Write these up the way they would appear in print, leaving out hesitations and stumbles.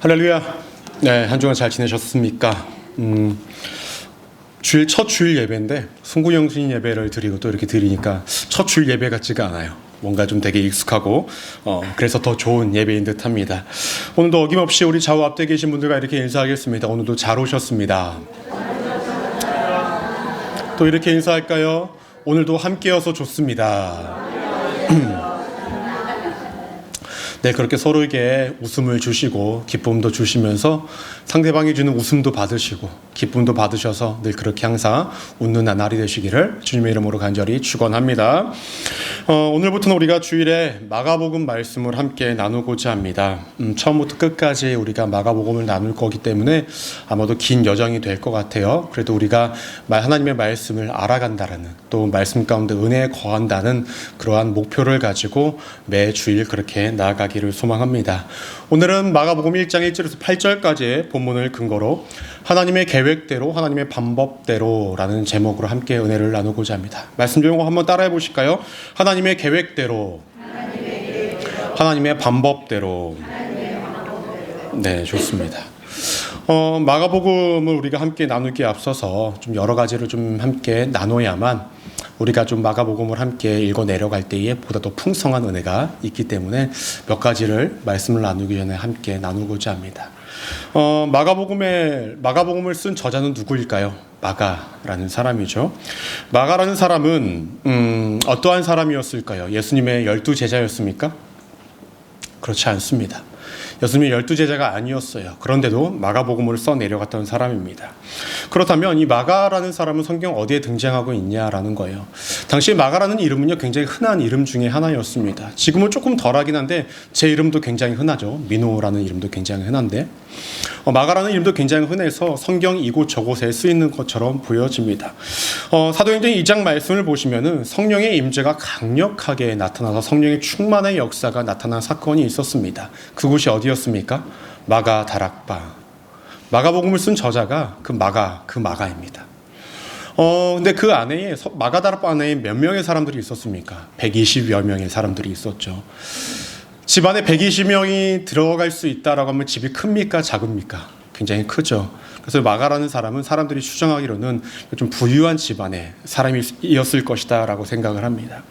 할렐루야. 네, 한 주간 잘 지내셨습니까? 첫 주일 예배인데 송구영신 예배를 드리고 또 이렇게 드리니까 첫 주일 예배 같지가 않아요. 뭔가 좀 되게 익숙하고 그래서 더 좋은 예배인 듯합니다. 오늘도 어김없이 우리 좌우 앞에 계신 분들과 이렇게 인사하겠습니다. 오늘도 잘 오셨습니다. 또 이렇게 인사할까요? 오늘도 함께여서 좋습니다. 네, 그렇게 서로에게 웃음을 주시고 기쁨도 주시면서 상대방이 주는 웃음도 받으시고 기쁨도 받으셔서 늘 그렇게 항상 웃는 날이 되시기를 주님의 이름으로 간절히 축원합니다. 오늘부터는 우리가 주일에 마가복음 말씀을 함께 나누고자 합니다. 처음부터 끝까지 우리가 마가복음을 나눌 거기 때문에 아마도 긴 여정이 될 것 같아요. 그래도 우리가 하나님의 말씀을 알아간다라는, 또 말씀 가운데 은혜에 거한다는 그러한 목표를 가지고 매 주일 그렇게 나아가기를 소망합니다. 오늘은 마가복음 1장 1절에서 8절까지의 본문을 근거로 하나님의 계획대로, 하나님의 방법대로라는 제목으로 함께 은혜를 나누고자 합니다. 말씀 좀 한번 따라해 보실까요? 하나님의 계획대로, 하나님의 방법대로. 네, 좋습니다. 마가복음을 우리가 함께 나누기에 앞서서 좀 여러 가지를 좀 함께 나눠야만 우리가 좀 마가복음을 함께 읽어 내려갈 때에 보다 더 풍성한 은혜가 있기 때문에 몇 가지를 말씀을 나누기 전에 함께 나누고자 합니다. 마가복음을 쓴 저자는 누구일까요? 마가라는 사람이죠. 마가라는 사람은 어떠한 사람이었을까요? 예수님의 12제자였습니까? 그렇지 않습니다. 예수님이 12제자가 아니었어요. 그런데도 마가복음을 써 내려갔던 사람입니다. 그렇다면 이 마가라는 사람은 성경 어디에 등장하고 있냐라는 거예요. 당시 마가라는 이름은요, 굉장히 흔한 이름 중에 하나였습니다. 지금은 조금 덜하긴 한데 제 이름도 굉장히 흔하죠. 민호라는 이름도 굉장히 흔한데 마가라는 이름도 굉장히 흔해서 성경 이곳저곳에 쓰이는 것처럼 보여집니다. 사도행전 2장 말씀을 보시면은 성령의 임재가 강력하게 나타나서 성령의 충만의 역사가 나타난 사건이 있었습니다. 그곳이 어디였습니까? 마가 다락방. 마가복음을 쓴 저자가 그 마가입니다. 근데 그 안에 마가 다락방 안에 몇 명의 사람들이 있었습니까? 120여 명의 사람들이 있었죠. 집 안에 120명이 들어갈 수 있다라고 하면 집이 큽니까? 작습니까? 굉장히 크죠. 그래서 마가라는 사람은 사람들이 추정하기로는 좀 부유한 집안의 사람이었을 것이다 라고 생각을 합니다.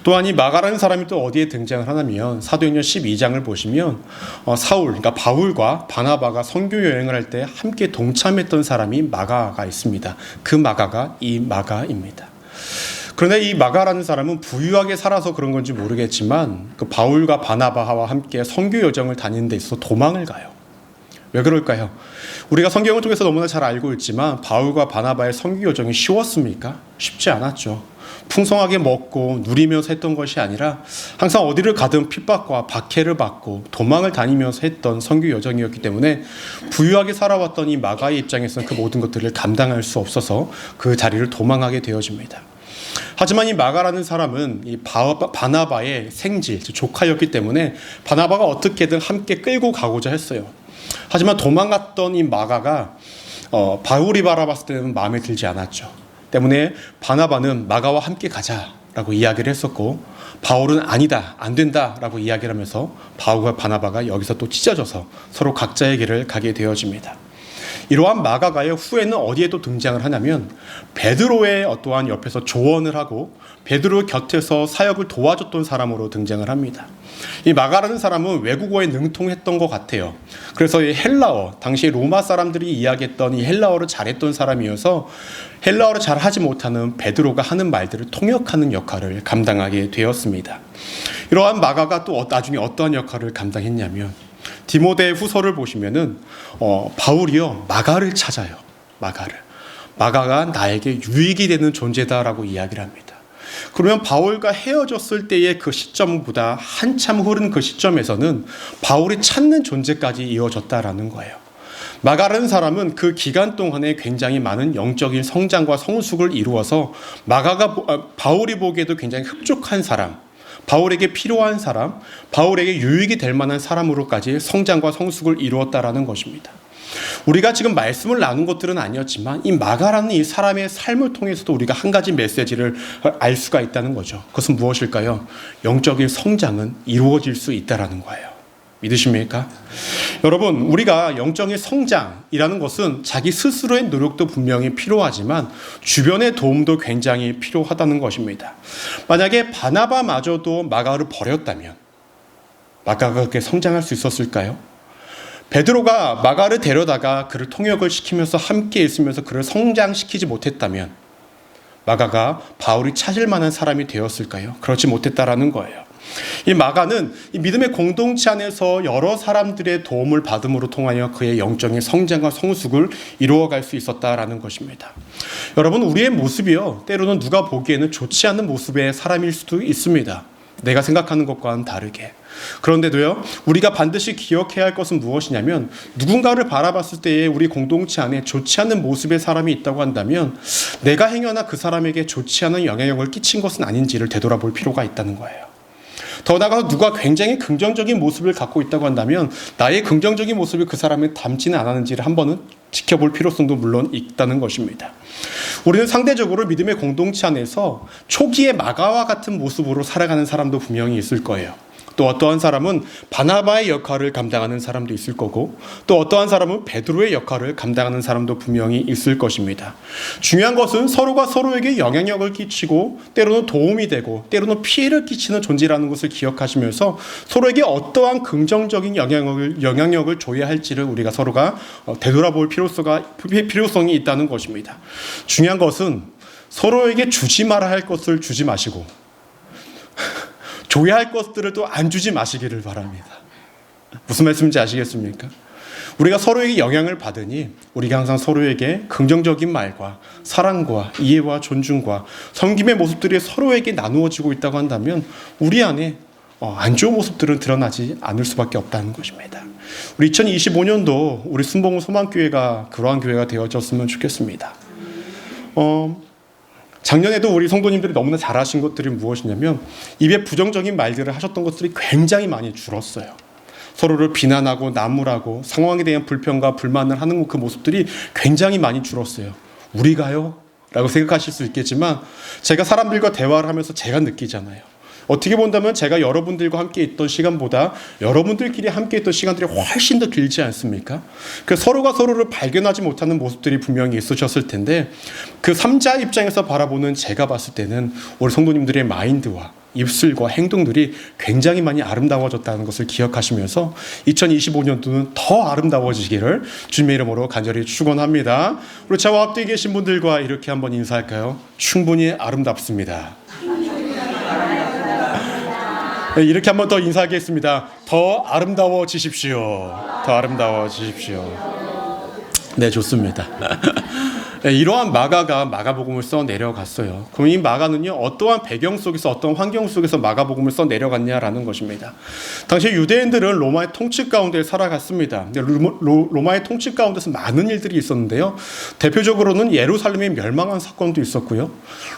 또한 이 마가라는 사람이 또 어디에 등장을 하냐면 사도행전 12장을 보시면 그러니까 바울과 바나바가 선교 여행을 할 때 함께 동참했던 사람이 마가가 있습니다. 그 마가가 이 마가입니다. 그런데 이 마가라는 사람은 부유하게 살아서 그런 건지 모르겠지만 그 바울과 바나바와 함께 선교 여정을 다니는 데 있어서 도망을 가요. 왜 그럴까요? 우리가 성경을 통해서 너무나 잘 알고 있지만 바울과 바나바의 선교 여정이 쉬웠습니까? 쉽지 않았죠. 풍성하게 먹고 누리면서 했던 것이 아니라 항상 어디를 가든 핍박과 박해를 받고 도망을 다니면서 했던 선교 여정이었기 때문에 부유하게 살아왔던 이 마가의 입장에서는 그 모든 것들을 감당할 수 없어서 그 자리를 도망하게 되어집니다. 하지만 이 마가라는 사람은 이 바나바의 생질, 조카였기 때문에 바나바가 어떻게든 함께 끌고 가고자 했어요. 하지만 도망갔던 이 마가가 바울이 바라봤을 때는 마음에 들지 않았죠. 때문에 바나바는 마가와 함께 가자라고 이야기를 했었고 바울은 아니다, 안 된다라고 이야기를 하면서 바울과 바나바가 여기서 또 찢어져서 서로 각자의 길을 가게 되어집니다. 이러한 마가가의 후에는 어디에 또 등장을 하냐면 베드로의 어떠한 옆에서 조언을 하고 베드로 곁에서 사역을 도와줬던 사람으로 등장을 합니다. 이 마가라는 사람은 외국어에 능통했던 것 같아요. 그래서 이 헬라어, 당시 로마 사람들이 이야기했던 이 헬라어를 잘했던 사람이어서 헬라어를 잘 하지 못하는 베드로가 하는 말들을 통역하는 역할을 감당하게 되었습니다. 이러한 마가가 또 나중에 어떠한 역할을 감당했냐면 디모데 후서를 보시면은 바울이요 마가를 찾아요. 마가가 나에게 유익이 되는 존재다라고 이야기를 합니다. 그러면 바울과 헤어졌을 때의 그 시점보다 한참 흐른 그 시점에서는 바울이 찾는 존재까지 이어졌다라는 거예요. 마가라는 사람은 그 기간 동안에 굉장히 많은 영적인 성장과 성숙을 이루어서 바울이 보기에도 굉장히 흡족한 사람, 바울에게 필요한 사람, 바울에게 유익이 될 만한 사람으로까지 성장과 성숙을 이루었다라는 것입니다. 우리가 지금 말씀을 나눈 것들은 아니었지만 이 마가라는 이 사람의 삶을 통해서도 우리가 한 가지 메시지를 알 수가 있다는 거죠. 그것은 무엇일까요? 영적인 성장은 이루어질 수 있다라는 거예요. 믿으십니까? 여러분, 우리가 영적인 성장이라는 것은 자기 스스로의 노력도 분명히 필요하지만 주변의 도움도 굉장히 필요하다는 것입니다. 만약에 바나바마저도 마가를 버렸다면 마가가 그렇게 성장할 수 있었을까요? 베드로가 마가를 데려다가 그를 통역을 시키면서 함께 있으면서 그를 성장시키지 못했다면 마가가 바울이 찾을 만한 사람이 되었을까요? 그렇지 못했다라는 거예요. 이 마가는 이 믿음의 공동체 안에서 여러 사람들의 도움을 받음으로 통하여 그의 영적인 성장과 성숙을 이루어갈 수 있었다라는 것입니다. 여러분, 우리의 모습이요, 때로는 누가 보기에는 좋지 않은 모습의 사람일 수도 있습니다. 내가 생각하는 것과는 다르게. 그런데도요, 우리가 반드시 기억해야 할 것은 무엇이냐면 누군가를 바라봤을 때에 우리 공동체 안에 좋지 않은 모습의 사람이 있다고 한다면 내가 행여나 그 사람에게 좋지 않은 영향력을 끼친 것은 아닌지를 되돌아볼 필요가 있다는 거예요. 더 나아가서 누가 굉장히 긍정적인 모습을 갖고 있다고 한다면 나의 긍정적인 모습이 그 사람에 담지는 않았는지를 한 번은 지켜볼 필요성도 물론 있다는 것입니다. 우리는 상대적으로 믿음의 공동체 안에서 초기의 마가와 같은 모습으로 살아가는 사람도 분명히 있을 거예요. 또 어떠한 사람은 바나바의 역할을 감당하는 사람도 있을 거고 또 어떠한 사람은 베드로의 역할을 감당하는 사람도 분명히 있을 것입니다. 중요한 것은 서로가 서로에게 영향력을 끼치고 때로는 도움이 되고 때로는 피해를 끼치는 존재라는 것을 기억하시면서 서로에게 어떠한 긍정적인 영향력을 줘야 할지를 우리가 서로가 되돌아볼 필요성이 있다는 것입니다. 중요한 것은 서로에게 주지 말아야 할 것을 주지 마시고 줘야 할 것들을 또 안 주지 마시기를 바랍니다. 무슨 말씀인지 아시겠습니까? 우리가 서로에게 영향을 받으니 우리가 항상 서로에게 긍정적인 말과 사랑과 이해와 존중과 섬김의 모습들이 서로에게 나누어지고 있다고 한다면 우리 안에 안 좋은 모습들은 드러나지 않을 수밖에 없다는 것입니다. 우리 2025년도 우리 순복음 소망교회가 그러한 교회가 되어졌으면 좋겠습니다. 작년에도 우리 성도님들이 너무나 잘하신 것들이 무엇이냐면 입에 부정적인 말들을 하셨던 것들이 굉장히 많이 줄었어요. 서로를 비난하고 나무라고 상황에 대한 불평과 불만을 하는 그 모습들이 굉장히 많이 줄었어요. 우리가요? 라고 생각하실 수 있겠지만 제가 사람들과 대화를 하면서 제가 느끼잖아요. 어떻게 본다면 제가 여러분들과 함께 있던 시간보다 여러분들끼리 함께 있던 시간들이 훨씬 더 길지 않습니까? 그 서로가 서로를 발견하지 못하는 모습들이 분명히 있으셨을 텐데 그 3자 입장에서 바라보는 제가 봤을 때는 우리 성도님들의 마인드와 입술과 행동들이 굉장히 많이 아름다워졌다는 것을 기억하시면서 2025년도는 더 아름다워지기를 주님의 이름으로 간절히 축원합니다. 우리 저와 앞뒤에 계신 분들과 이렇게 한번 인사할까요? 충분히 아름답습니다. 이렇게 한번 더 인사하겠습니다. 더 아름다워지십시오. 더 아름다워지십시오. 네, 좋습니다. 이러한 마가가 마가복음을 써 내려갔어요. 그럼 이 마가는요, 어떠한 배경 속에서 어떤 환경 속에서 마가복음을 써 내려갔냐라는 것입니다. 당시 유대인들은 로마의 통치 가운데 살아갔습니다. 로마의 통치 가운데서 많은 일들이 있었는데요. 대표적으로는 예루살렘이 멸망한 사건도 있었고요.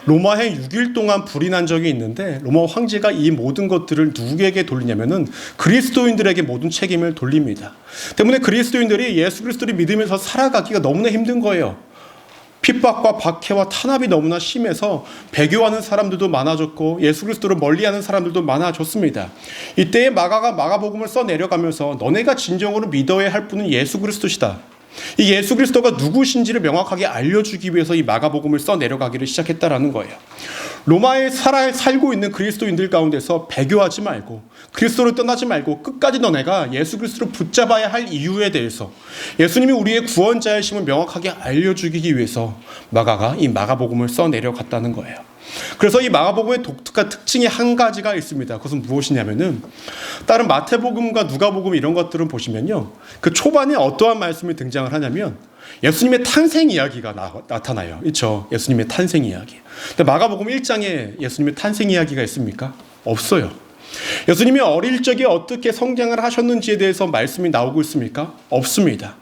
로마에 6일 동안 불이 난 적이 있는데 로마 황제가 이 모든 것들을 누구에게 돌리냐면은 그리스도인들에게 모든 책임을 돌립니다. 때문에 그리스도인들이 예수 그리스도를 믿으면서 살아가기가 너무나 힘든 거예요. 핍박과 박해와 탄압이 너무나 심해서 배교하는 사람들도 많아졌고 예수 그리스도를 멀리하는 사람들도 많아졌습니다. 이때에 마가가 마가복음을 써 내려가면서 너네가 진정으로 믿어야 할 분은 예수 그리스도시다. 이 예수 그리스도가 누구신지를 명확하게 알려주기 위해서 이 마가복음을 써 내려가기를 시작했다라는 거예요. 로마에 살고 있는 그리스도인들 가운데서 배교하지 말고 그리스도를 떠나지 말고 끝까지 너네가 예수 그리스도를 붙잡아야 할 이유에 대해서 예수님이 우리의 구원자이심을 명확하게 알려주기 위해서 마가가 이 마가복음을 써 내려갔다는 거예요. 그래서 이 마가복음의 독특한 특징이 한 가지가 있습니다. 그것은 무엇이냐면은 다른 마태복음과 누가복음 이런 것들은 보시면요, 그 초반에 어떠한 말씀이 등장을 하냐면 예수님의 탄생 이야기가 나타나요. 그렇죠? 예수님의 탄생 이야기. 근데 마가복음 1장에 예수님의 탄생 이야기가 있습니까? 없어요. 예수님이 어릴 적에 어떻게 성장을 하셨는지에 대해서 말씀이 나오고 있습니까? 없습니다.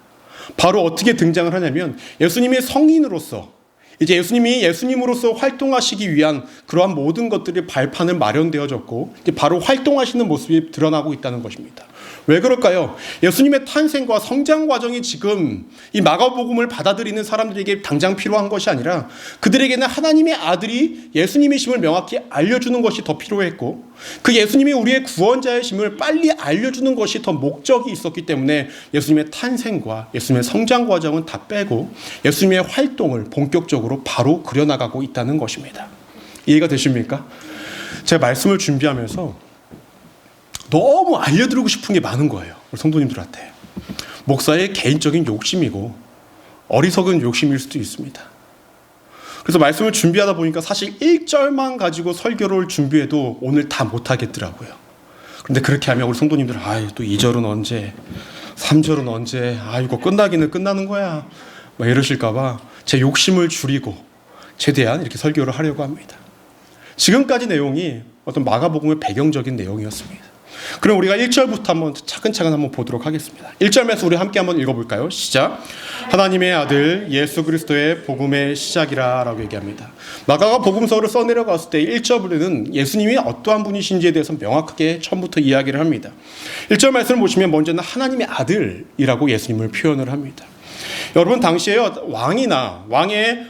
바로 어떻게 등장을 하냐면 예수님의 성인으로서 이제 예수님이 예수님으로서 활동하시기 위한 그러한 모든 것들이 발판을 마련되어졌고 이제 바로 활동하시는 모습이 드러나고 있다는 것입니다. 왜 그럴까요? 예수님의 탄생과 성장 과정이 지금 이 마가복음을 받아들이는 사람들에게 당장 필요한 것이 아니라 그들에게는 하나님의 아들이 예수님이심을 명확히 알려주는 것이 더 필요했고, 그 예수님이 우리의 구원자이심을 빨리 알려주는 것이 더 목적이 있었기 때문에 예수님의 탄생과 예수님의 성장 과정은 다 빼고 예수님의 활동을 본격적으로 바로 그려나가고 있다는 것입니다. 이해가 되십니까? 제가 말씀을 준비하면서 너무 알려드리고 싶은 게 많은 거예요. 우리 성도님들한테. 목사의 개인적인 욕심이고 어리석은 욕심일 수도 있습니다. 그래서 말씀을 준비하다 보니까 사실 1절만 가지고 설교를 준비해도 오늘 다 못하겠더라고요. 그런데 그렇게 하면 우리 성도님들은 또 2절은 언제, 3절은 언제, 이거 끝나기는 끝나는 거야, 이러실까봐 제 욕심을 줄이고 최대한 이렇게 설교를 하려고 합니다. 지금까지 내용이 어떤 마가복음의 배경적인 내용이었습니다. 그럼 우리가 1절부터 한번 차근차근 한번 보도록 하겠습니다. 1절 말씀 우리 함께 한번 읽어볼까요? 시작. 하나님의 아들 예수 그리스도의 복음의 시작이라 라고 얘기합니다. 마가가 복음서를 써내려갔을 때 1절에는 예수님이 어떠한 분이신지에 대해서 명확하게 처음부터 이야기를 합니다. 1절 말씀을 보시면 먼저는 하나님의 아들이라고 예수님을 표현을 합니다. 여러분 당시에 왕이나 왕의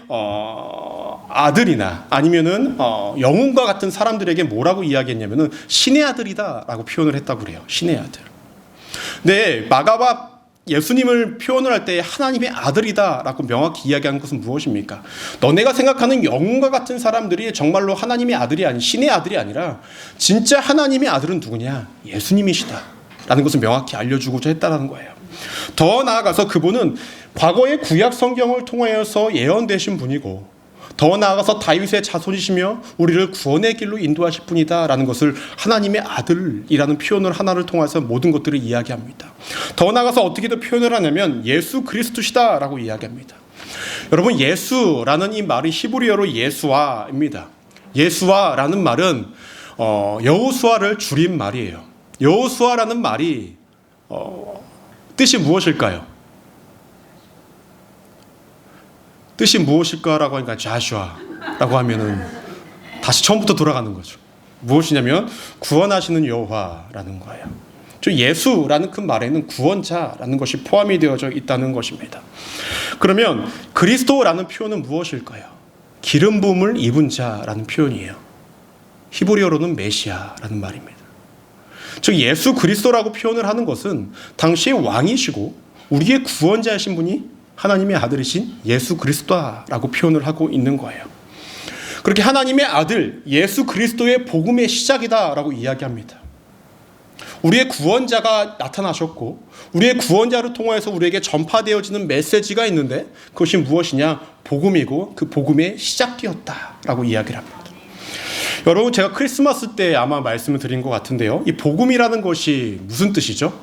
아들이나 아니면은 영웅과 같은 사람들에게 뭐라고 이야기했냐면은 신의 아들이다라고 표현을 했다고 그래요. 신의 아들. 네, 마가와 예수님을 표현을 할 때 하나님의 아들이다라고 명확히 이야기하는 것은 무엇입니까? 너네가 생각하는 영웅과 같은 사람들이 정말로 하나님의 아들이 아닌 신의 아들이 아니라 진짜 하나님의 아들은 누구냐? 예수님이시다라는 것을 명확히 알려주고자 했다라는 거예요. 더 나아가서 그분은 과거의 구약 성경을 통하여서 예언되신 분이고, 더 나아가서 다윗의 자손이시며 우리를 구원의 길로 인도하실 분이다라는 것을 하나님의 아들이라는 표현을 하나를 통해서 모든 것들을 이야기합니다. 더 나아가서 어떻게 더 표현을 하냐면 예수 그리스도시다라고 이야기합니다. 여러분, 예수라는 이 말이 히브리어로 예수아입니다. 예수아라는 말은 여호수아를 줄인 말이에요. 여호수아라는 말이 뜻이 무엇일까요? 뜻이 무엇일까라고 하니까 자슈아라고 하면은 다시 처음부터 돌아가는 거죠. 무엇이냐면 구원하시는 여호와라는 거예요. 예수라는 그 말에는 구원자라는 것이 포함이 되어져 있다는 것입니다. 그러면 그리스도라는 표현은 무엇일까요? 기름 부음을 입은 자라는 표현이에요. 히브리어로는 메시아라는 말입니다. 즉 예수 그리스도라고 표현을 하는 것은 당시의 왕이시고 우리의 구원자이신 분이 하나님의 아들이신 예수 그리스도라고 표현을 하고 있는 거예요. 그렇게 하나님의 아들 예수 그리스도의 복음의 시작이다라고 이야기합니다. 우리의 구원자가 나타나셨고 우리의 구원자를 통해서 우리에게 전파되어지는 메시지가 있는데 그것이 무엇이냐? 복음이고 그 복음의 시작이었다라고 이야기를 합니다. 여러분, 제가 크리스마스 때 아마 말씀을 드린 것 같은데요. 이 복음이라는 것이 무슨 뜻이죠?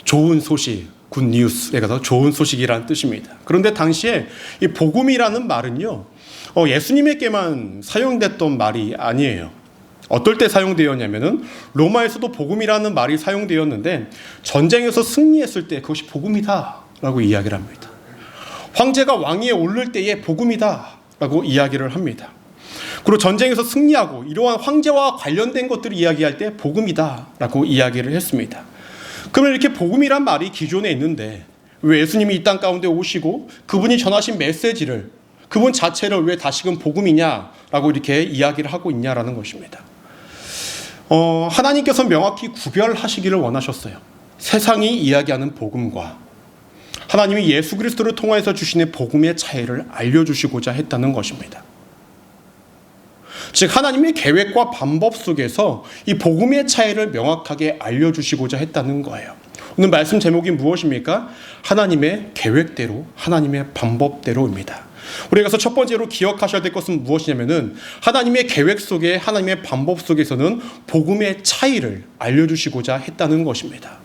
좋은 소식, 굿 뉴스에 가서 좋은 소식이라는 뜻입니다. 그런데 당시에 이 복음이라는 말은요, 예수님에게만 사용됐던 말이 아니에요. 어떨 때 사용되었냐면은 로마에서도 복음이라는 말이 사용되었는데 전쟁에서 승리했을 때 그것이 복음이다라고 이야기를 합니다. 황제가 왕위에 오를 때에 복음이다라고 이야기를 합니다. 그리고 전쟁에서 승리하고 이러한 황제와 관련된 것들을 이야기할 때 복음이다라고 이야기를 했습니다. 그러면 이렇게 복음이란 말이 기존에 있는데 왜 예수님이 이 땅 가운데 오시고 그분이 전하신 메시지를, 그분 자체를 왜 다시금 복음이냐라고 이렇게 이야기를 하고 있냐라는 것입니다. 하나님께서 명확히 구별하시기를 원하셨어요. 세상이 이야기하는 복음과 하나님이 예수 그리스도를 통해서 주시는 복음의 차이를 알려주시고자 했다는 것입니다. 즉 하나님의 계획과 방법 속에서 이 복음의 차이를 명확하게 알려주시고자 했다는 거예요. 오늘 말씀 제목이 무엇입니까? 하나님의 계획대로, 하나님의 방법대로입니다. 우리가 그래서 첫 번째로 기억하셔야 될 것은 무엇이냐면은 하나님의 계획 속에, 하나님의 방법 속에서는 복음의 차이를 알려주시고자 했다는 것입니다.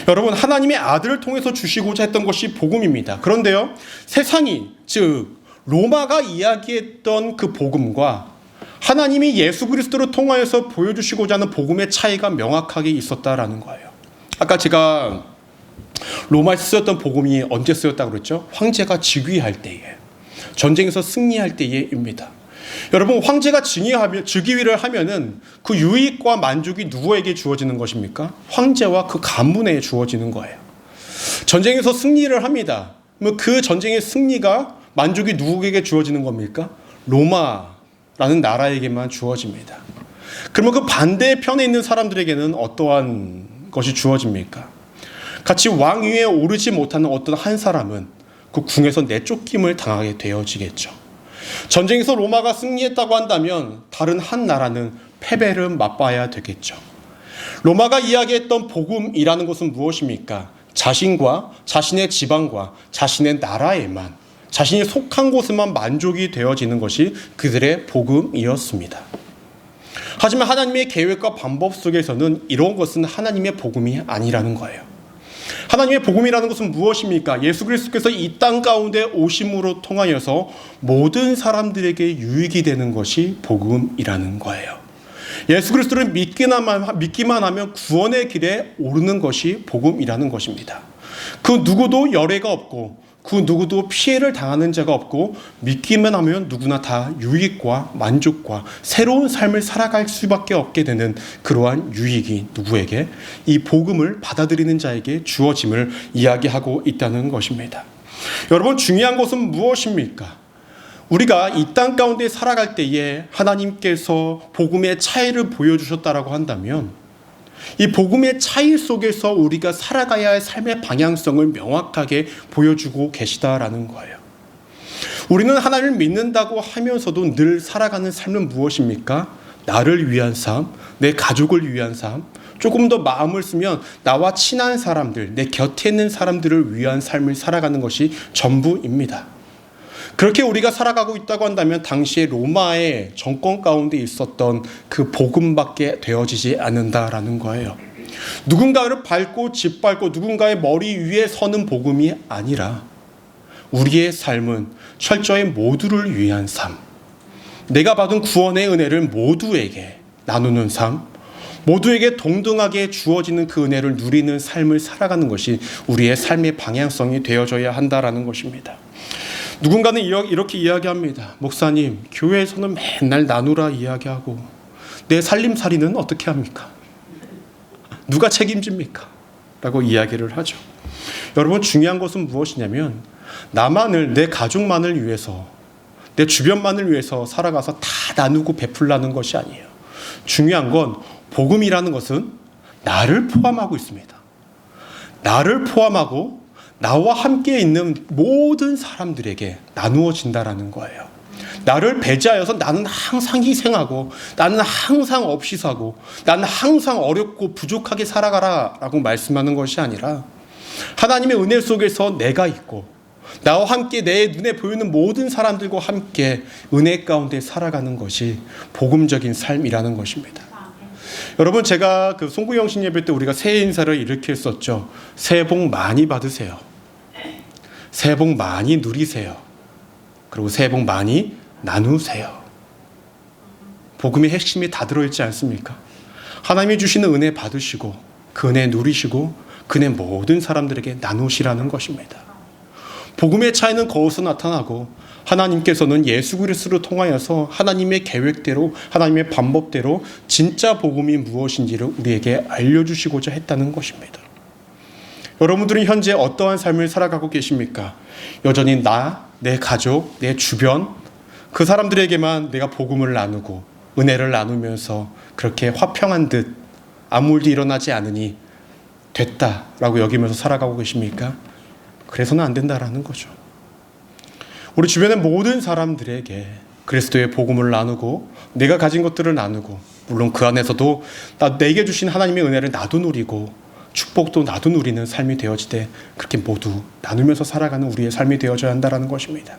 여러분, 하나님의 아들을 통해서 주시고자 했던 것이 복음입니다. 그런데요, 세상이, 즉 로마가 이야기했던 그 복음과 하나님이 예수 그리스도를 통하여서 보여주시고자 하는 복음의 차이가 명확하게 있었다라는 거예요. 아까 제가 로마에서 쓰였던 복음이 언제 쓰였다고 그랬죠? 황제가 즉위할 때에, 전쟁에서 승리할 때에입니다. 여러분, 황제가 즉위를 하면은 그 유익과 만족이 누구에게 주어지는 것입니까? 황제와 그 가문에 주어지는 거예요. 전쟁에서 승리를 합니다. 그 전쟁의 승리가 만족이 누구에게 주어지는 겁니까? 로마라는 나라에게만 주어집니다. 그러면 그 반대편에 있는 사람들에게는 어떠한 것이 주어집니까? 같이 왕위에 오르지 못하는 어떤 한 사람은 그 궁에서 내쫓김을 당하게 되어지겠죠. 전쟁에서 로마가 승리했다고 한다면 다른 한 나라는 패배를 맛봐야 되겠죠. 로마가 이야기했던 복음이라는 것은 무엇입니까? 자신과 자신의 지방과 자신의 나라에만, 자신이 속한 곳에만 만족이 되어지는 것이 그들의 복음이었습니다. 하지만 하나님의 계획과 방법 속에서는 이런 것은 하나님의 복음이 아니라는 거예요. 하나님의 복음이라는 것은 무엇입니까? 예수 그리스도께서 이 땅 가운데 오심으로 통하여서 모든 사람들에게 유익이 되는 것이 복음이라는 거예요. 예수 그리스도를 믿기만 하면 구원의 길에 오르는 것이 복음이라는 것입니다. 그 누구도 열애가 없고 그 누구도 피해를 당하는 자가 없고 믿기만 하면 누구나 다 유익과 만족과 새로운 삶을 살아갈 수밖에 없게 되는 그러한 유익이 누구에게? 이 복음을 받아들이는 자에게 주어짐을 이야기하고 있다는 것입니다. 여러분, 중요한 것은 무엇입니까? 우리가 이 땅 가운데 살아갈 때에 하나님께서 복음의 차이를 보여주셨다라고 한다면 이 복음의 차이 속에서 우리가 살아가야 할 삶의 방향성을 명확하게 보여주고 계시다라는 거예요. 우리는 하나님을 믿는다고 하면서도 늘 살아가는 삶은 무엇입니까? 나를 위한 삶, 내 가족을 위한 삶, 조금 더 마음을 쓰면 나와 친한 사람들, 내 곁에 있는 사람들을 위한 삶을 살아가는 것이 전부입니다. 그렇게 우리가 살아가고 있다고 한다면 당시에 로마의 정권 가운데 있었던 그 복음밖에 되어지지 않는다라는 거예요. 누군가를 밟고 짓밟고 누군가의 머리 위에 서는 복음이 아니라 우리의 삶은 철저히 모두를 위한 삶, 내가 받은 구원의 은혜를 모두에게 나누는 삶, 모두에게 동등하게 주어지는 그 은혜를 누리는 삶을 살아가는 것이 우리의 삶의 방향성이 되어져야 한다라는 것입니다. 누군가는 이렇게 이야기합니다. 목사님, 교회에서는 맨날 나누라 이야기하고 내 살림살이는 어떻게 합니까? 누가 책임집니까? 라고 이야기를 하죠. 여러분, 중요한 것은 무엇이냐면 나만을, 내 가족만을 위해서, 내 주변만을 위해서 살아가서 다 나누고 베풀라는 것이 아니에요. 중요한 건 복음이라는 것은 나를 포함하고 있습니다. 나를 포함하고 나와 함께 있는 모든 사람들에게 나누어진다라는 거예요. 나를 배제하여서 나는 항상 희생하고 나는 항상 없이 사고 나는 항상 어렵고 부족하게 살아가라 라고 말씀하는 것이 아니라 하나님의 은혜 속에서 내가 있고 나와 함께 내 눈에 보이는 모든 사람들과 함께 은혜 가운데 살아가는 것이 복음적인 삶이라는 것입니다. 여러분, 제가 그 송구영신 예배 때 우리가 새해 인사를 이렇게 했었죠. 새해 복 많이 받으세요. 새해 복 많이 누리세요. 그리고 새해 복 많이 나누세요. 복음의 핵심이 다 들어있지 않습니까? 하나님이 주시는 은혜 받으시고 그 은혜 누리시고 그 은혜 모든 사람들에게 나누시라는 것입니다. 복음의 차이는 거기서 나타나고 하나님께서는 예수 그리스도를 통하여서 하나님의 계획대로 하나님의 방법대로 진짜 복음이 무엇인지를 우리에게 알려주시고자 했다는 것입니다. 여러분들은 현재 어떠한 삶을 살아가고 계십니까? 여전히 나, 내 가족, 내 주변 그 사람들에게만 내가 복음을 나누고 은혜를 나누면서 그렇게 화평한 듯 아무 일도 일어나지 않으니 됐다라고 여기면서 살아가고 계십니까? 그래서는 안 된다라는 거죠. 우리 주변의 모든 사람들에게 그리스도의 복음을 나누고 내가 가진 것들을 나누고 물론 그 안에서도 내게 주신 하나님의 은혜를 나도 누리고 축복도 나도 누리는 삶이 되어지되 그렇게 모두 나누면서 살아가는 우리의 삶이 되어져야 한다는 것입니다.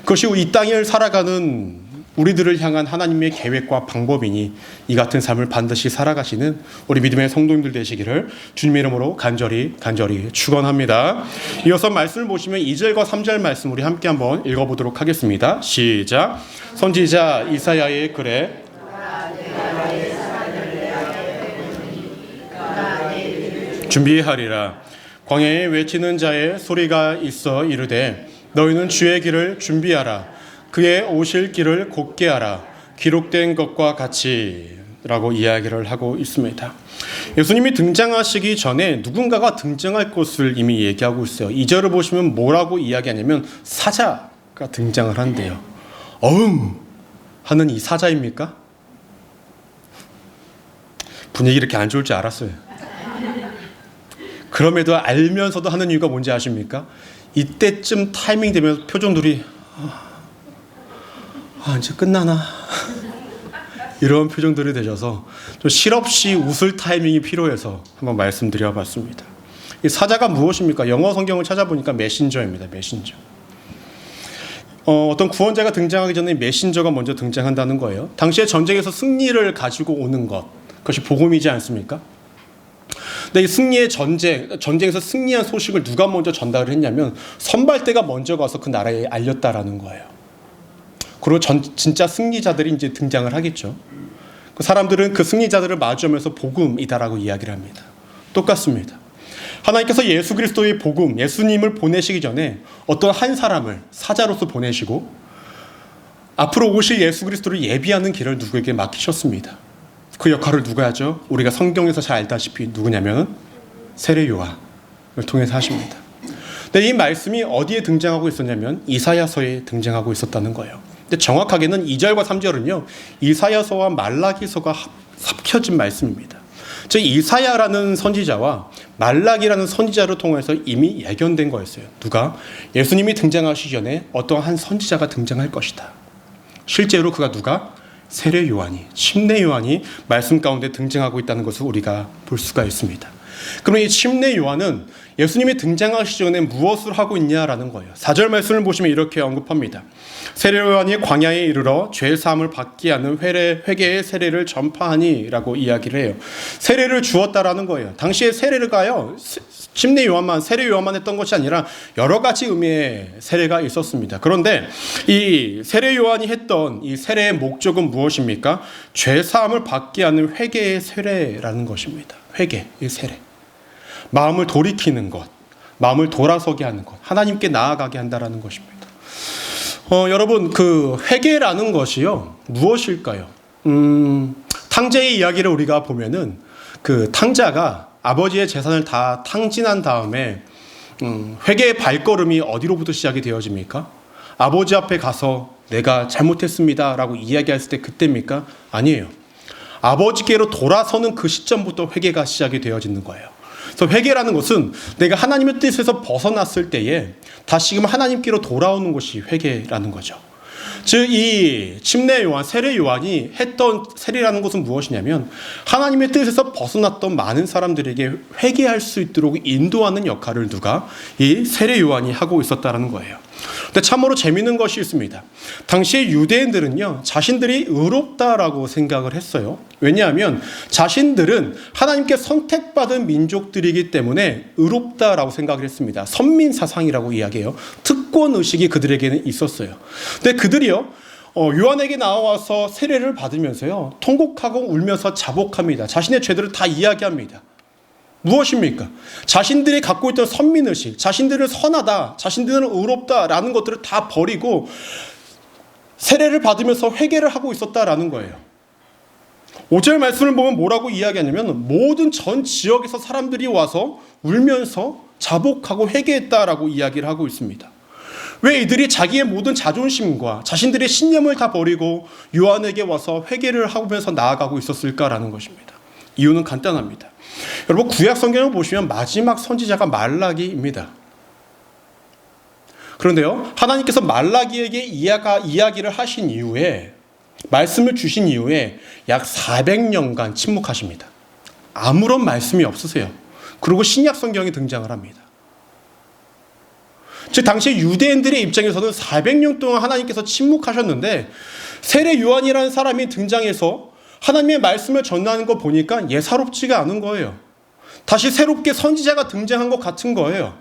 그것이 이 땅을 살아가는 우리들을 향한 하나님의 계획과 방법이니 이 같은 삶을 반드시 살아가시는 우리 믿음의 성도님들 되시기를 주님의 이름으로 간절히 축원합니다. 이어서 말씀을 보시면 2절과 3절 말씀 우리 함께 한번 읽어보도록 하겠습니다. 시작. 선지자 이사야의 글에 준비하리라. 광야에 외치는 자의 소리가 있어 이르되 너희는 주의 길을 준비하라. 그의 오실 길을 곧게 하라. 기록된 것과 같이 라고 이야기를 하고 있습니다. 예수님이 등장하시기 전에 누군가가 등장할 것을 이미 얘기하고 있어요. 2절을 보시면 뭐라고 이야기하냐면 사자가 등장을 한대요. 하는 이 사자입니까? 분위기 이렇게 안 좋을 줄 알았어요. 그럼에도 알면서도 하는 이유가 뭔지 아십니까? 이때쯤 타이밍 되면 표정들이 이제 끝나나? 이런 표정들이 되셔서 좀 실없이 웃을 타이밍이 필요해서 한번 말씀드려봤습니다. 이 사자가 무엇입니까? 영어 성경을 찾아보니까 메신저입니다. 메신저. 어떤 구원자가 등장하기 전에 메신저가 먼저 등장한다는 거예요. 당시에 전쟁에서 승리를 가지고 오는 것, 그것이 복음이지 않습니까? 근데 이 전쟁에서 승리한 소식을 누가 먼저 전달을 했냐면 선발대가 먼저 가서 그 나라에 알렸다라는 거예요. 그리고 진짜 승리자들이 이제 등장을 하겠죠. 그 사람들은 그 승리자들을 마주하면서 복음이다라고 이야기를 합니다. 똑같습니다. 하나님께서 예수 그리스도의 복음, 예수님을 보내시기 전에 어떤 한 사람을 사자로서 보내시고 앞으로 오실 예수 그리스도를 예비하는 길을 누구에게 맡기셨습니다. 그 역할을 누가 하죠? 우리가 성경에서 잘 알다시피 누구냐면 세례 요한을 통해서 하십니다. 근데 이 말씀이 어디에 등장하고 있었냐면 이사야서에 등장하고 있었다는 거예요. 근데 정확하게는 2절과 3절은요. 이사야서와 말라기서가 합쳐진 말씀입니다. 즉 이사야라는 선지자와 말라기라는 선지자를 통해서 이미 예견된 거였어요. 누가? 예수님이 등장하시기 전에 어떠한 한 선지자가 등장할 것이다. 실제로 그가 누가? 세례 요한이, 침례 요한이 말씀 가운데 등장하고 있다는 것을 우리가 볼 수가 있습니다. 그러면 이 침례 요한은 예수님이 등장하시기 전에 무엇을 하고 있냐라는 거예요. 4절 말씀을 보시면 이렇게 언급합니다. 세례 요한이 광야에 이르러 죄 사함을 받게 하는 회개의 세례를 전파하니라고 이야기를 해요. 세례를 주었다라는 거예요. 당시에 세례가요. 침례 요한만, 세례 요한만 했던 것이 아니라 여러 가지 의미의 세례가 있었습니다. 그런데 이 세례 요한이 했던 이 세례의 목적은 무엇입니까? 죄 사함을 받게 하는 회개의 세례라는 것입니다. 회개의 세례. 마음을 돌이키는 것, 마음을 돌아서게 하는 것, 하나님께 나아가게 한다라는 것입니다. 여러분, 그 회개라는 것이요 무엇일까요? 탕자의 이야기를 우리가 보면은 그 탕자가 아버지의 재산을 다 탕진한 다음에 회개의 발걸음이 어디로부터 시작이 되어집니까? 아버지 앞에 가서 내가 잘못했습니다라고 이야기했을 때 그때입니까? 아니에요. 아버지께로 돌아서는 그 시점부터 회개가 시작이 되어지는 거예요. 그래서 회개라는 것은 내가 하나님의 뜻에서 벗어났을 때에 다시금 하나님께로 돌아오는 것이 회개라는 거죠. 즉 이 침례 요한, 세례 요한이 했던 세례라는 것은 무엇이냐면 하나님의 뜻에서 벗어났던 많은 사람들에게 회개할 수 있도록 인도하는 역할을 누가? 이 세례 요한이 하고 있었다는 거예요. 근데 참으로 재미있는 것이 있습니다. 당시에 유대인들은요 자신들이 의롭다라고 생각을 했어요. 왜냐하면 자신들은 하나님께 선택받은 민족들이기 때문에 의롭다라고 생각을 했습니다. 선민사상이라고 이야기해요. 특권의식이 그들에게는 있었어요. 근데 그들이요 요한에게 나와서 세례를 받으면서요 통곡하고 울면서 자복합니다. 자신의 죄들을 다 이야기합니다. 무엇입니까? 자신들이 갖고 있던 선민의식, 자신들은 선하다, 자신들은 의롭다라는 것들을 다 버리고 세례를 받으면서 회개를 하고 있었다라는 거예요. 5절 말씀을 보면 뭐라고 이야기하냐면 모든 전 지역에서 사람들이 와서 울면서 자복하고 회개했다라고 이야기를 하고 있습니다. 왜 이들이 자기의 모든 자존심과 자신들의 신념을 다 버리고 요한에게 와서 회개를 하면서 나아가고 있었을까라는 것입니다. 이유는 간단합니다. 여러분 구약 성경을 보시면 마지막 선지자가 말라기입니다. 그런데요 하나님께서 말라기에게 이야기를 하신 이후에 말씀을 주신 이후에 약 400년간 침묵하십니다. 아무런 말씀이 없으세요. 그리고 신약 성경이 등장을 합니다. 즉 당시 유대인들의 입장에서는 400년 동안 하나님께서 침묵하셨는데 세례 요한이라는 사람이 등장해서 하나님의 말씀을 전하는 거 보니까 예사롭지가 않은 거예요. 다시 새롭게 선지자가 등장한 것 같은 거예요.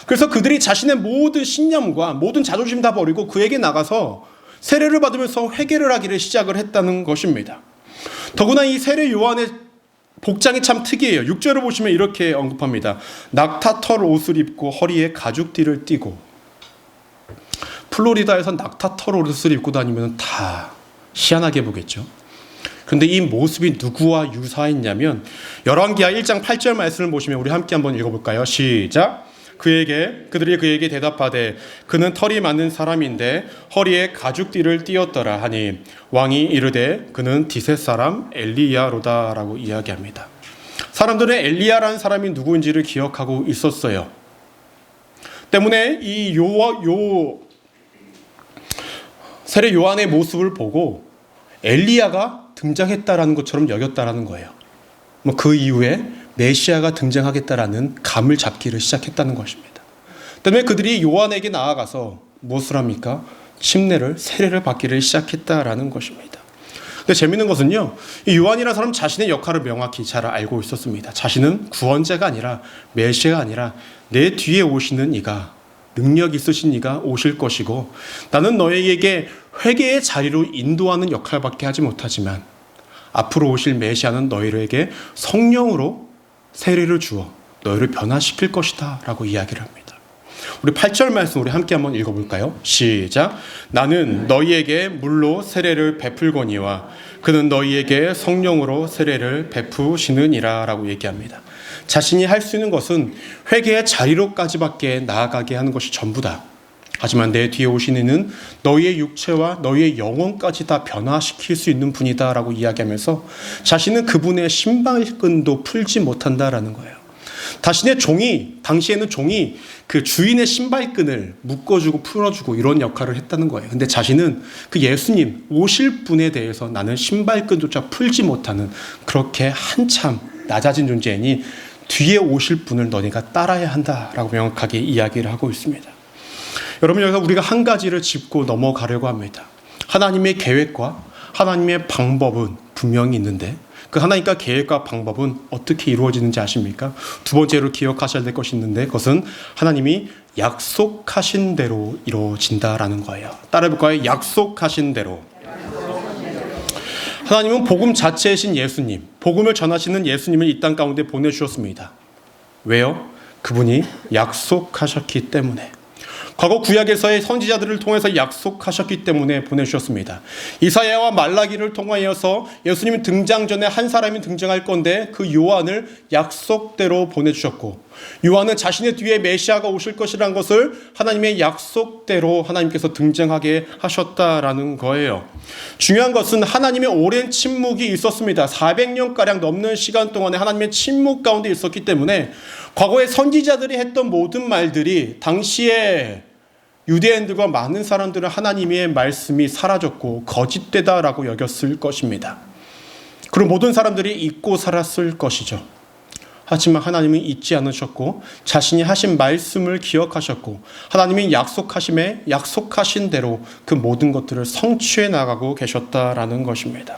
그래서 그들이 자신의 모든 신념과 모든 자존심 다 버리고 그에게 나가서 세례를 받으면서 회개를 하기를 시작을 했다는 것입니다. 더구나 이 세례 요한의 복장이 참 특이해요. 6절을 보시면 이렇게 언급합니다. 낙타털 옷을 입고 허리에 가죽띠를 띠고 플로리다에서 낙타털 옷을 입고 다니면 다 희한하게 보겠죠. 그런데 이 모습이 누구와 유사했냐면 열왕기하 1장 8절 말씀을 보시면 우리 함께 한번 읽어볼까요? 시작. 그들이 그에게 대답하되 그는 털이 많은 사람인데 허리에 가죽띠를 띠었더라 하니 왕이 이르되 그는 디셋 사람 엘리야로다라고 이야기합니다. 사람들은 엘리야라는 사람이 누구인지를 기억하고 있었어요. 때문에 이 세례 요한의 모습을 보고 엘리야가 등장했다라는 것처럼 여겼다라는 거예요. 그 이후에 메시아가 등장하겠다라는 감을 잡기를 시작했다는 것입니다. 때문에 그들이 요한에게 나아가서 무엇을 합니까? 세례를 받기를 시작했다라는 것입니다. 근데 재밌는 것은요, 이 요한이라는 사람 자신의 역할을 명확히 잘 알고 있었습니다. 자신은 구원자가 아니라 메시아가 아니라 내 뒤에 오시는 이가, 능력 있으신 이가 오실 것이고 나는 너희에게 회개의 자리로 인도하는 역할밖에 하지 못하지만 앞으로 오실 메시아는 너희에게 성령으로 세례를 주어 너희를 변화시킬 것이다 라고 이야기를 합니다. 우리 8절 말씀 우리 함께 한번 읽어볼까요? 시작. 나는 너희에게 물로 세례를 베풀거니와 그는 너희에게 성령으로 세례를 베푸시느니라 라고 얘기합니다. 자신이 할 수 있는 것은 회개의 자리로까지밖에 나아가게 하는 것이 전부다. 하지만 내 뒤에 오신 이는 너희의 육체와 너희의 영혼까지 다 변화시킬 수 있는 분이다 라고 이야기하면서 자신은 그분의 신발끈도 풀지 못한다라는 거예요. 당시에는 종이 그 주인의 신발끈을 묶어주고 풀어주고 이런 역할을 했다는 거예요. 근데 자신은 그 예수님 오실 분에 대해서 나는 신발끈조차 풀지 못하는 그렇게 한참 낮아진 존재이니 뒤에 오실 분을 너네가 따라야 한다라고 명확하게 이야기를 하고 있습니다. 여러분, 여기서 우리가 한 가지를 짚고 넘어가려고 합니다. 하나님의 계획과 하나님의 방법은 분명히 있는데 그 하나님과 계획과 방법은 어떻게 이루어지는지 아십니까? 두 번째로 기억하셔야 될 것이 있는데 그것은 하나님이 약속하신 대로 이루어진다라는 거예요. 따라해볼까요? 약속하신 대로. 하나님은 복음 자체이신 예수님, 복음을 전하시는 예수님을 이 땅 가운데 보내주셨습니다. 왜요? 그분이 약속하셨기 때문에. 과거 구약에서의 선지자들을 통해서 약속하셨기 때문에 보내주셨습니다. 이사야와 말라기를 통하여서 예수님 등장 전에 한 사람이 등장할 건데 그 요한을 약속대로 보내주셨고 요한은 자신의 뒤에 메시아가 오실 것이라는 것을 하나님의 약속대로 하나님께서 등장하게 하셨다라는 거예요. 중요한 것은 하나님의 오랜 침묵이 있었습니다. 400년가량 넘는 시간 동안에 하나님의 침묵 가운데 있었기 때문에 과거에 선지자들이 했던 모든 말들이 당시에 유대인들과 많은 사람들은 하나님의 말씀이 사라졌고 거짓되다라고 여겼을 것입니다. 그리고 모든 사람들이 잊고 살았을 것이죠. 하지만 하나님은 잊지 않으셨고 자신이 하신 말씀을 기억하셨고 하나님이 약속하신 대로 그 모든 것들을 성취해 나가고 계셨다라는 것입니다.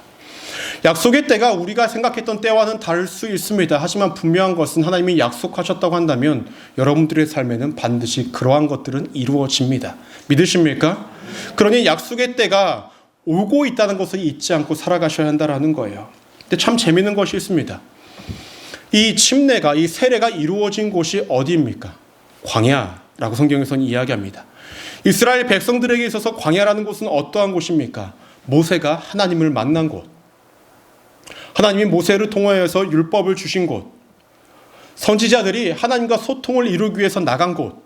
약속의 때가 우리가 생각했던 때와는 다를 수 있습니다. 하지만 분명한 것은 하나님이 약속하셨다고 한다면 여러분들의 삶에는 반드시 그러한 것들은 이루어집니다. 믿으십니까? 그러니 약속의 때가 오고 있다는 것을 잊지 않고 살아가셔야 한다는 거예요. 근데 참 재미있는 것이 있습니다. 이 침례가, 이 세례가 이루어진 곳이 어디입니까? 광야라고 성경에서는 이야기합니다. 이스라엘 백성들에게 있어서 광야라는 곳은 어떠한 곳입니까? 모세가 하나님을 만난 곳. 하나님이 모세를 통하여서 율법을 주신 곳, 선지자들이 하나님과 소통을 이루기 위해서 나간 곳,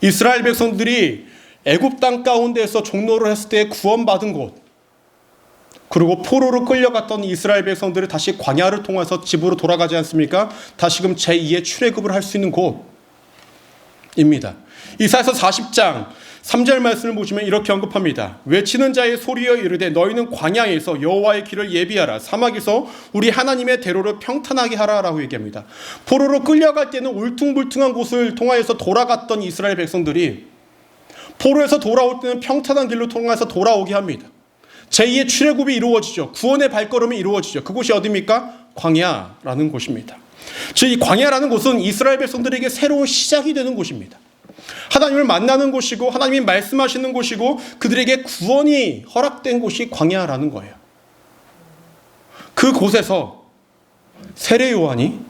이스라엘 백성들이 애굽 땅 가운데에서 종노를 했을 때 구원받은 곳, 그리고 포로로 끌려갔던 이스라엘 백성들이 다시 광야를 통해서 집으로 돌아가지 않습니까? 다시금 제2의 출애굽을 할 수 있는 곳입니다. 이사야서 40장 3절 말씀을 보시면 이렇게 언급합니다. 외치는 자의 소리여 이르되 너희는 광야에서 여호와의 길을 예비하라. 사막에서 우리 하나님의 대로를 평탄하게 하라라고 얘기합니다. 포로로 끌려갈 때는 울퉁불퉁한 곳을 통하여서 돌아갔던 이스라엘 백성들이 포로에서 돌아올 때는 평탄한 길로 통해서 돌아오게 합니다. 제2의 출애굽이 이루어지죠. 구원의 발걸음이 이루어지죠. 그곳이 어디입니까? 광야라는 곳입니다. 즉 이 광야라는 곳은 이스라엘 백성들에게 새로운 시작이 되는 곳입니다. 하나님을 만나는 곳이고 하나님이 말씀하시는 곳이고 그들에게 구원이 허락된 곳이 광야라는 거예요. 그곳에서 세례 요한이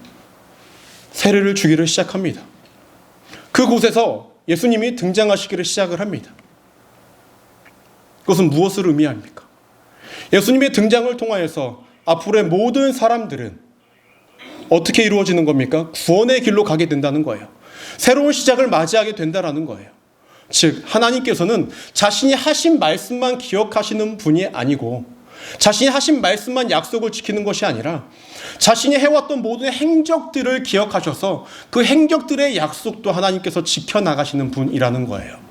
세례를 주기를 시작합니다. 그곳에서 예수님이 등장하시기를 시작을 합니다. 그것은 무엇을 의미합니까? 예수님의 등장을 통하여서 앞으로의 모든 사람들은 어떻게 이루어지는 겁니까? 구원의 길로 가게 된다는 거예요. 새로운 시작을 맞이하게 된다는 거예요. 즉 하나님께서는 자신이 하신 말씀만 기억하시는 분이 아니고 자신이 하신 말씀만 약속을 지키는 것이 아니라 자신이 해왔던 모든 행적들을 기억하셔서 그 행적들의 약속도 하나님께서 지켜나가시는 분이라는 거예요.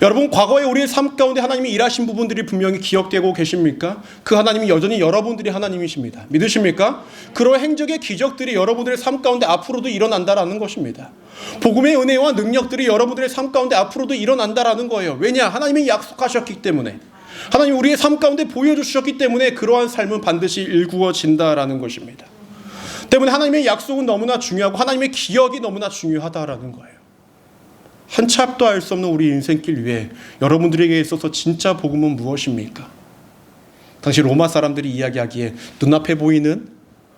여러분, 과거에 우리의 삶 가운데 하나님이 일하신 부분들이 분명히 기억되고 계십니까? 그 하나님이 여전히 여러분들이 하나님이십니다. 믿으십니까? 그런 행적의 기적들이 여러분들의 삶 가운데 앞으로도 일어난다라는 것입니다. 복음의 은혜와 능력들이 여러분들의 삶 가운데 앞으로도 일어난다라는 거예요. 왜냐? 하나님이 약속하셨기 때문에, 하나님 우리의 삶 가운데 보여주셨기 때문에 그러한 삶은 반드시 일구어진다라는 것입니다. 때문에 하나님의 약속은 너무나 중요하고 하나님의 기억이 너무나 중요하다라는 거예요. 한 치 앞도 알 수 없는 우리 인생길 위에 여러분들에게 있어서 진짜 복음은 무엇입니까? 당시 로마 사람들이 이야기하기에 눈앞에 보이는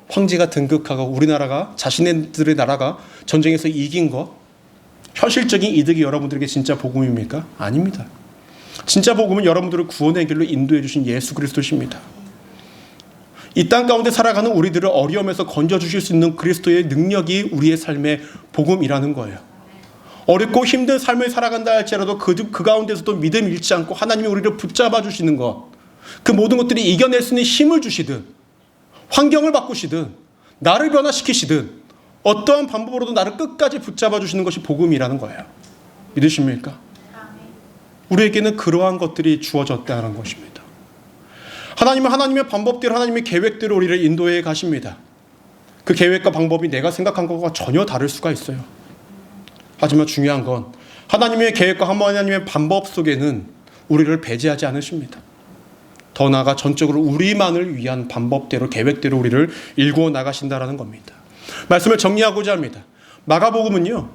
황제가 등극하고 우리나라가 자신들의 나라가 전쟁에서 이긴 것, 현실적인 이득이 여러분들에게 진짜 복음입니까? 아닙니다. 진짜 복음은 여러분들을 구원의 길로 인도해 주신 예수 그리스도십니다. 이 땅 가운데 살아가는 우리들을 어려움에서 건져주실 수 있는 그리스도의 능력이 우리의 삶의 복음이라는 거예요. 어렵고 힘든 삶을 살아간다 할지라도 그 가운데서도 믿음 잃지 않고 하나님이 우리를 붙잡아 주시는 것, 그 모든 것들이 이겨낼 수 있는 힘을 주시든 환경을 바꾸시든 나를 변화시키시든 어떠한 방법으로도 나를 끝까지 붙잡아 주시는 것이 복음이라는 거예요. 믿으십니까? 우리에게는 그러한 것들이 주어졌다는 것입니다. 하나님은 하나님의 방법대로 하나님의 계획대로 우리를 인도해 가십니다. 그 계획과 방법이 내가 생각한 것과 전혀 다를 수가 있어요. 하지만 중요한 건 하나님의 계획과 하나님의 방법 속에는 우리를 배제하지 않으십니다. 더 나아가 전적으로 우리만을 위한 방법대로 계획대로 우리를 일구어 나가신다라는 겁니다. 말씀을 정리하고자 합니다. 마가복음은요,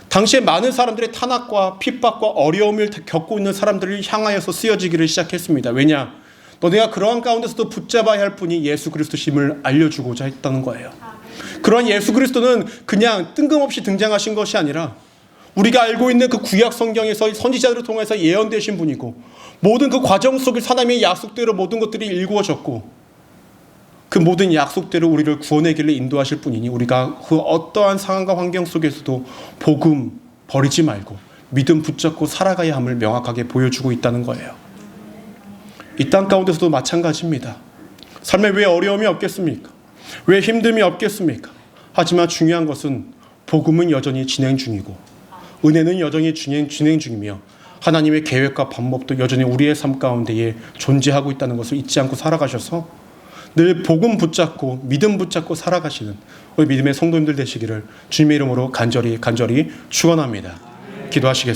당시에 많은 사람들의 탄압과 핍박과 어려움을 겪고 있는 사람들을 향하여서 쓰여지기를 시작했습니다. 왜냐? 너네가 그러한 가운데서도 붙잡아야 할 분이 예수 그리스도심을 알려주고자 했다는 거예요. 그러한 예수 그리스도는 그냥 뜬금없이 등장하신 것이 아니라 우리가 알고 있는 그 구약 성경에서 선지자들을 통해서 예언되신 분이고 모든 그 과정 속에 하나님의 약속대로 모든 것들이 이루어졌고 그 모든 약속대로 우리를 구원의 길로 인도하실 분이니 우리가 그 어떠한 상황과 환경 속에서도 복음 버리지 말고 믿음 붙잡고 살아가야 함을 명확하게 보여주고 있다는 거예요. 이 땅 가운데서도 마찬가지입니다. 삶에 왜 어려움이 없겠습니까? 왜 힘듦이 없겠습니까? 하지만 중요한 것은 복음은 여전히 진행 중이고 은혜는 여전히 진행 중이며 하나님의 계획과 방법도 여전히 우리의 삶 가운데에 존재하고 있다는 것을 잊지 않고 살아가셔서 늘 복음 붙잡고 믿음 붙잡고 살아가시는 우리 믿음의 성도님들 되시기를 주님의 이름으로 간절히 축원합니다. 기도하시겠습니다.